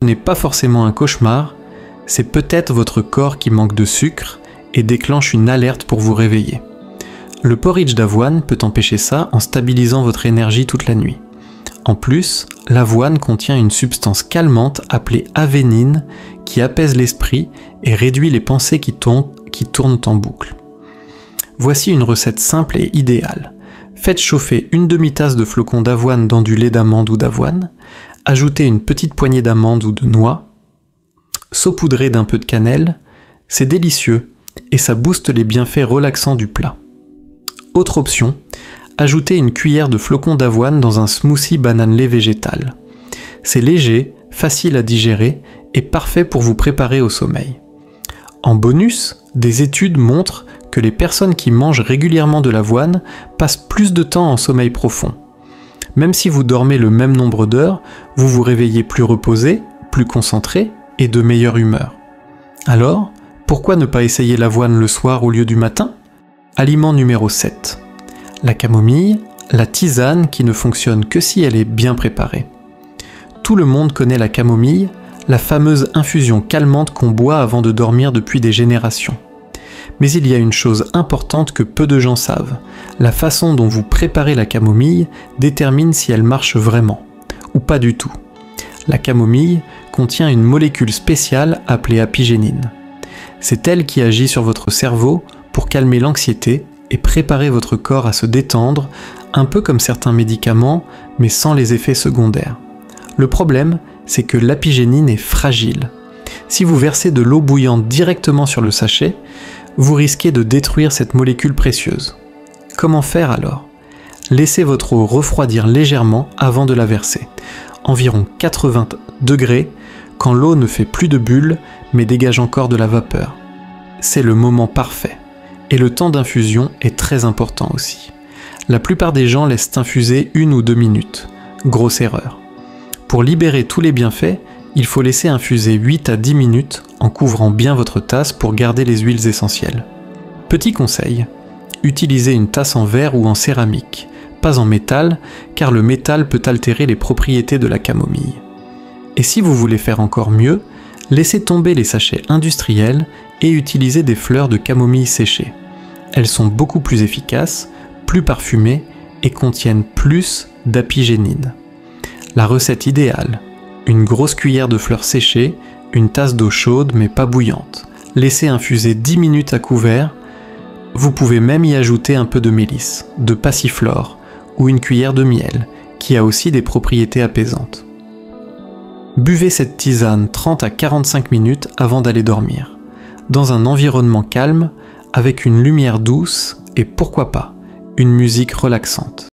n'est pas forcément un cauchemar, c'est peut-être votre corps qui manque de sucre et déclenche une alerte pour vous réveiller. Le porridge d'avoine peut empêcher ça en stabilisant votre énergie toute la nuit. En plus, l'avoine contient une substance calmante appelée avénine qui apaise l'esprit et réduit les pensées qui tournent en boucle. Voici une recette simple et idéale. Faites chauffer une demi-tasse de flocons d'avoine dans du lait d'amande ou d'avoine, ajoutez une petite poignée d'amandes ou de noix, saupoudrez d'un peu de cannelle, c'est délicieux et ça booste les bienfaits relaxants du plat. Autre option, ajoutez une cuillère de flocons d'avoine dans un smoothie banane lait végétal. C'est léger, facile à digérer et parfait pour vous préparer au sommeil. En bonus, des études montrent que les personnes qui mangent régulièrement de l'avoine passent plus de temps en sommeil profond. Même si vous dormez le même nombre d'heures, vous vous réveillez plus reposé, plus concentré et de meilleure humeur. Alors, pourquoi ne pas essayer l'avoine le soir au lieu du matin ? Aliment numéro 7. La camomille, la tisane qui ne fonctionne que si elle est bien préparée. Tout le monde connaît la camomille, la fameuse infusion calmante qu'on boit avant de dormir depuis des générations. Mais il y a une chose importante que peu de gens savent. La façon dont vous préparez la camomille détermine si elle marche vraiment, ou pas du tout. La camomille contient une molécule spéciale appelée apigénine. C'est elle qui agit sur votre cerveau pour calmer l'anxiété et préparer votre corps à se détendre, un peu comme certains médicaments, mais sans les effets secondaires. Le problème, c'est que l'apigénine est fragile. Si vous versez de l'eau bouillante directement sur le sachet, vous risquez de détruire cette molécule précieuse. Comment faire alors ? Laissez votre eau refroidir légèrement avant de la verser, environ 80 degrés, quand l'eau ne fait plus de bulles, mais dégage encore de la vapeur. C'est le moment parfait. Et le temps d'infusion est très important aussi. La plupart des gens laissent infuser 1 ou 2 minutes. Grosse erreur. Pour libérer tous les bienfaits, il faut laisser infuser 8 à 10 minutes en couvrant bien votre tasse pour garder les huiles essentielles. Petit conseil, utilisez une tasse en verre ou en céramique, pas en métal, car le métal peut altérer les propriétés de la camomille. Et si vous voulez faire encore mieux, laissez tomber les sachets industriels et utilisez des fleurs de camomille séchées. Elles sont beaucoup plus efficaces, plus parfumées et contiennent plus d'apigénine. La recette idéale, une grosse cuillère de fleurs séchées, une tasse d'eau chaude mais pas bouillante. Laissez infuser 10 minutes à couvert. Vous pouvez même y ajouter un peu de mélisse, de passiflore ou une cuillère de miel, qui a aussi des propriétés apaisantes. Buvez cette tisane 30 à 45 minutes avant d'aller dormir, dans un environnement calme, avec une lumière douce et pourquoi pas, une musique relaxante.